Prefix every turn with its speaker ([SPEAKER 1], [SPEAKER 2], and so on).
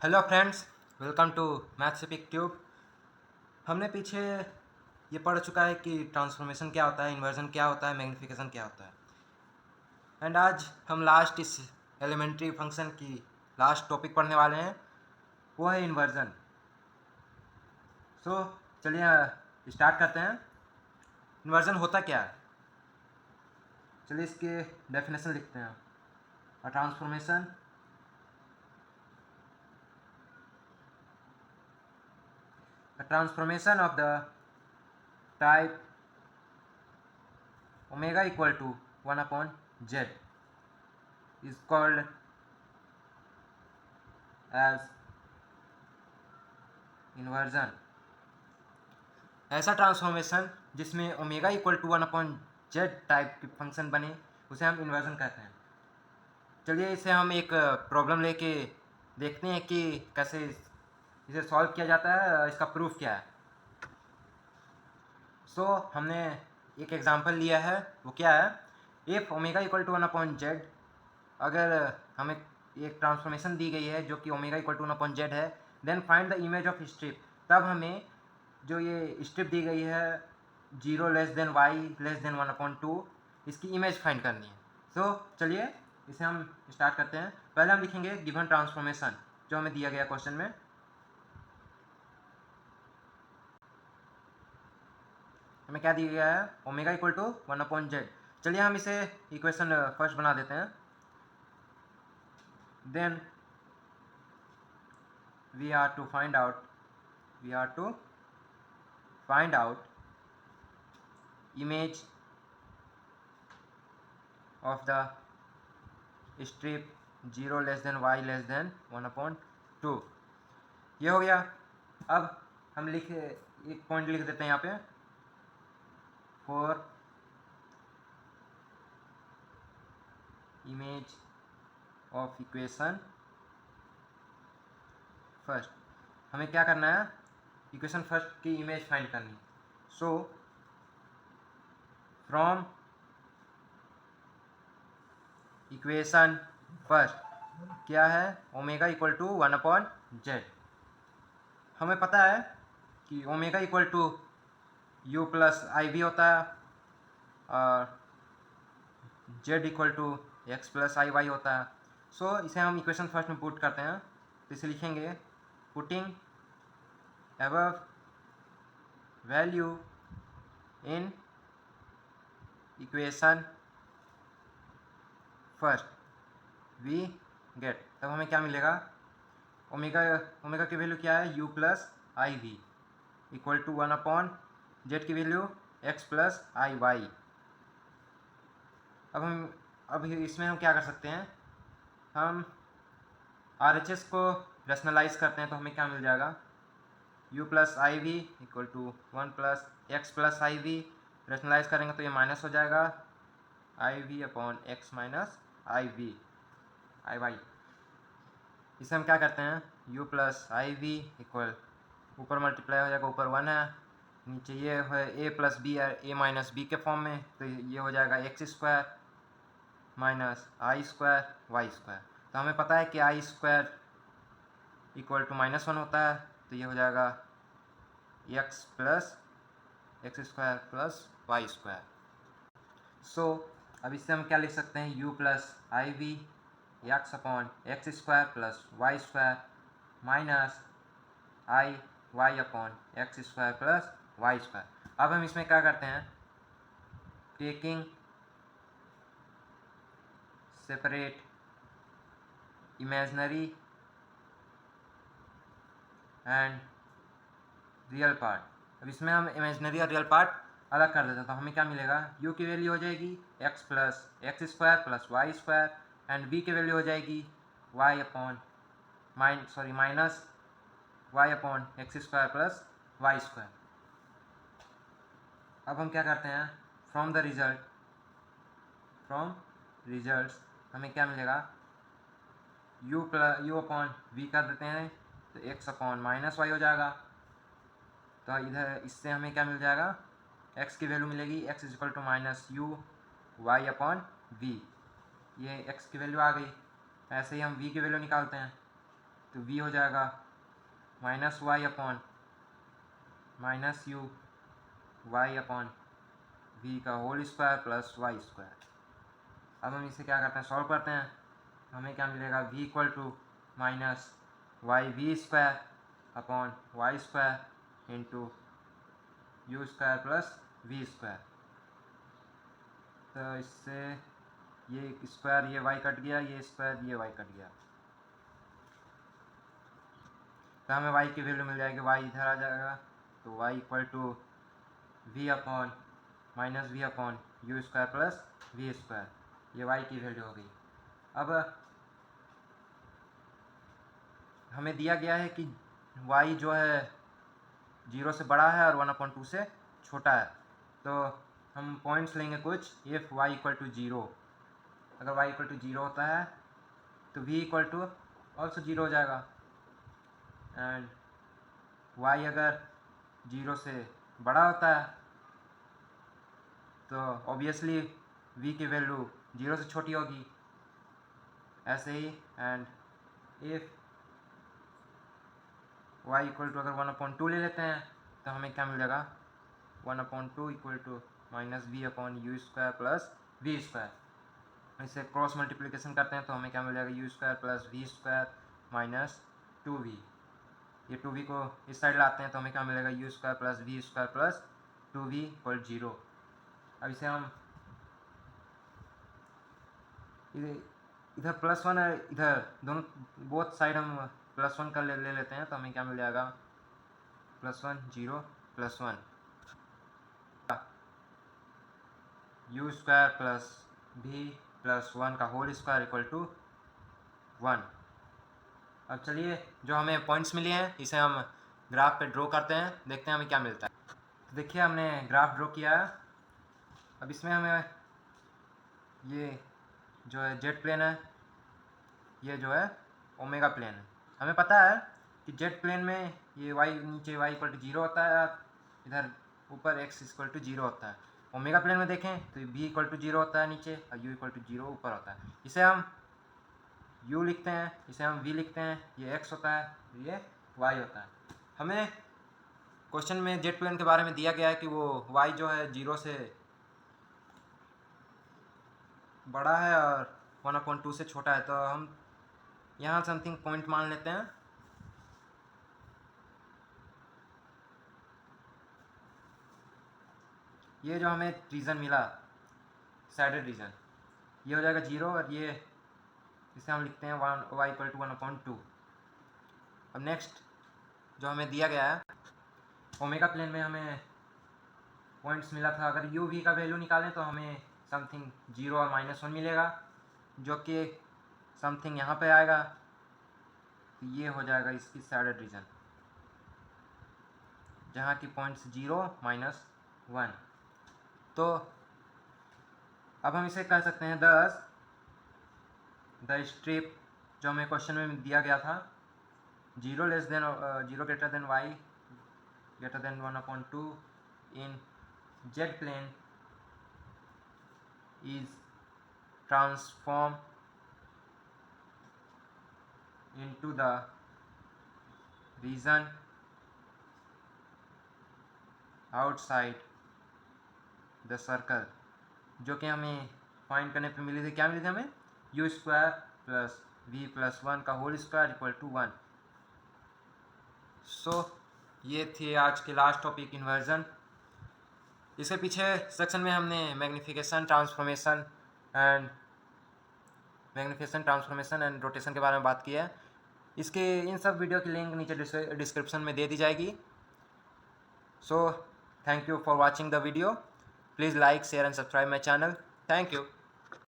[SPEAKER 1] Hello friends, welcome to maths pic tube. हमने पीछे ये पढ़ चुका है कि ट्रांसफॉर्मेशन क्या होता है, इन्वर्जन क्या होता है, मैग्निफिकेशन क्या होता है। एंड आज हम लास्ट इस एलिमेंट्री फंक्शन की लास्ट टॉपिक पढ़ने वाले हैं, वो है इन्वर्जन। सो चलिए स्टार्ट करते हैं। इन्वर्जन होता क्या है, चलिए इसके डेफिनेशन लिखते हैं। A transformation of the type omega equal to 1 upon z is called as inversion. ऐसा ट्रांसफॉर्मेशन जिसमें omega equal to 1 upon z type की फंक्शन बने उसे हम इन्वर्जन कहते हैं। चलिए इसे हम एक प्रॉब्लम लेके देखते हैं कि कैसे इसे सॉल्व किया जाता है, इसका प्रूफ क्या है। सो हमने एक एग्जांपल लिया है, वो क्या है, if omega equal to 1 upon z, अगर हमें एक ट्रांसफॉर्मेशन दी गई है जो कि omega equal to 1 upon z है, then find the image of strip. तब हमें जो ये स्ट्रिप दी गई है 0 less than y less than 1/2, इसकी इमेज फाइंड करनी है। सो चलिए इसे हम स्टार्ट करते हैं। पहले हम लिखेंगे गिवन ट्रांसफॉर्मेशन जो हमें दिया गया क्वेश्चन में। हमें क्या दिया गया है, ओमेगा इक्वल टू 1/z। चलिए हम इसे इक्वेशन फर्स्ट बना देते हैं। Then we are to find out image of the strip 0 less than y less than 1/2। ये हो गया। अब हम एक पॉइंट लिख देते हैं यहाँ पे, for image of equation first. हमें क्या करना है, इक्वेशन फर्स्ट की इमेज फाइंड करनी। सो फ्रॉम इक्वेशन फर्स्ट क्या है, ओमेगा इक्वल टू 1/z। हमें पता है कि omega equal to u plus i v होता है और z equal to x plus i y होता है। सो इसे हम इक्वेशन फर्स्ट में पुट करते हैं, तो इसे लिखेंगे putting above value in equation first we get. तब हमें क्या मिलेगा, ओमेगा की वैल्यू क्या है, u plus i v equal to 1/z की value x plus i y. अब इसमें हम क्या कर सकते हैं, हम RHS को रैशनलाइज करते हैं तो हमें क्या मिल जाएगा, u plus i v equal to 1 plus x plus i v. Rationalise करेंगे तो ये माइनस हो जाएगा, i v upon x minus i y. इसे हम क्या करते हैं, u plus i v equal, ऊपर मल्टीप्लाई हो जाएगा, ऊपर 1 है, नीचे ये है a प्लस बी है, a माइनस बी के फॉर्म में, तो ये हो जाएगा x square minus i square y square. तो हमें पता है कि आई स्क्वायर इक्वल टू -1 होता है, तो ये हो जाएगा x square plus y square. So अब इससे हम क्या लिख सकते हैं, u plus i v x upon x square plus y square minus i y upon x square plus y square. अब हम इसमें क्या करते हैं, taking separate imaginary and real part. अब इसमें हम इमेजिनरी और रियल पार्ट अलग कर देते हैं, तो हमें क्या मिलेगा, u की वैल्यू हो जाएगी x plus x square plus y square and v की वैल्यू हो जाएगी y upon minus y upon x square plus y square. अब हम क्या करते हैं, फ्रॉम रिजल्ट्स हमें क्या मिलेगा, u अपॉन v कर देते हैं तो x अपॉन माइनस वाई हो जाएगा। तो इधर इससे हमें क्या मिल जाएगा, x की वैल्यू मिलेगी x is equal to minus u y upon v. ये x की वैल्यू आ गई। ऐसे ही हम v की वैल्यू निकालते हैं, तो v हो जाएगा minus y upon minus u y upon v का whole square plus y square. अब हम इसे क्या करते हैं, सॉल्व करते हैं। हमें क्या मिलेगा, v equal to minus y v square upon y square into u square plus v square. तो इससे ये स्क्वायर ये y कट गया, ये स्क्वायर ये y कट गया, तो हमें y की वैल्यू मिल जाएगी, y इधर आ जाएगा, तो y equal to v upon minus v upon u square plus v square, ये y की वैल्यू हो गई। अब हमें दिया गया है कि y जो है 0 से बड़ा है और 1/2 से छोटा है, तो हम पॉइंट्स लेंगे कुछ, इफ y इक्वल टू 0, अगर y इक्वल टू 0 होता है तो v इक्वल टू ऑल्सो 0 हो जाएगा, एंड y अगर 0 से बड़ा होता है तो ऑब्वियसली v की वैल्यू 0 से छोटी होगी, ऐसे ही। And if y equal to अगर 1/2 ले लेते हैं तो हमें क्या मिल जाएगा, 1/2 equal to minus v upon u square plus v square. इसे क्रॉस मल्टीप्लिकेशन करते हैं तो हमें क्या मिल जाएगा, u square plus v square minus 2v। ये 2v को इस साइड लाते हैं तो हमें क्या मिलेगा, u square plus v square plus 2v equal 0। अब इसे हम इधर +1 है, इधर दोनों बोथ साइड हम +1 का ले लेते हैं तो हमें क्या मिल जाएगा, +1 0 +1 u square plus v plus 1 का होल स्क्वायर इक्वल टू 1। अब चलिए जो हमें पॉइंट्स मिले हैं इसे हम ग्राफ पे ड्रॉ करते हैं, देखते हैं हमें क्या मिलता है। तो देखिए हमने ग्राफ ड्रॉ किया है। अब इसमें हमें ये जो है जेट प्लेन है, ये जो है ओमेगा प्लेन है। हमें पता है कि जेट प्लेन में ये y नीचे y इक्वल टू 0 होता है, इधर ऊपर x इक्वल टू 0 होता है। ओमेगा प्लेन में देखें तो b इक्वल टू 0 होता है नीचे और u इक्वल टू 0 ऊपर होता है। इसे हम u लिखते हैं, इसे हम v लिखते हैं, ये x होता है, ये y होता है। हमें क्वेश्चन में जेट प्लेन के बारे में दिया गया है कि वो y जो है 0 से बड़ा है और 1/2 से छोटा है, तो हम यहाँ समथिंग पॉइंट मान लेते हैं। ये जो हमें रीजन मिला साइडेड रीजन, ये हो जाएगा 0 और ये इसे हम लिखते हैं y इक्वल टू 1/2। अब नेक्स्ट जो हमें दिया गया है ओमेगा प्लेन में हमें पॉइंट्स मिला था, अगर u v का वैल्यू निकालें तो हमें समथिंग 0 और -1 मिलेगा, जो कि समथिंग यहाँ पे आएगा, तो ये हो जाएगा इसकी साइडेड रीजन जहाँ की पॉइंट्स 0 -1। तो अब हम इसे कह सकते हैं द स्ट्रिप जो हमें क्वेश्चन में दिया गया था, 0 greater than y greater than 1/2 in z plane is transformed into the region outside the circle, जो कि हमें फाइंड करने पे मिली थी। क्या मिली थी हमें, u square plus v plus 1 का whole square equal to 1। So ये थे आज के लास्ट टॉपिक, इन्वर्जन। इसके पीछे सेक्शन में हमने मैग्नीफिकेशन ट्रांसफॉर्मेशन एंड रोटेशन के बारे में बात की है। इसके इन सब वीडियो की लिंक नीचे डिस्क्रिप्शन में दे दी जाएगी। So thank you for watching the video. Please like share and subscribe my channel. Thank you.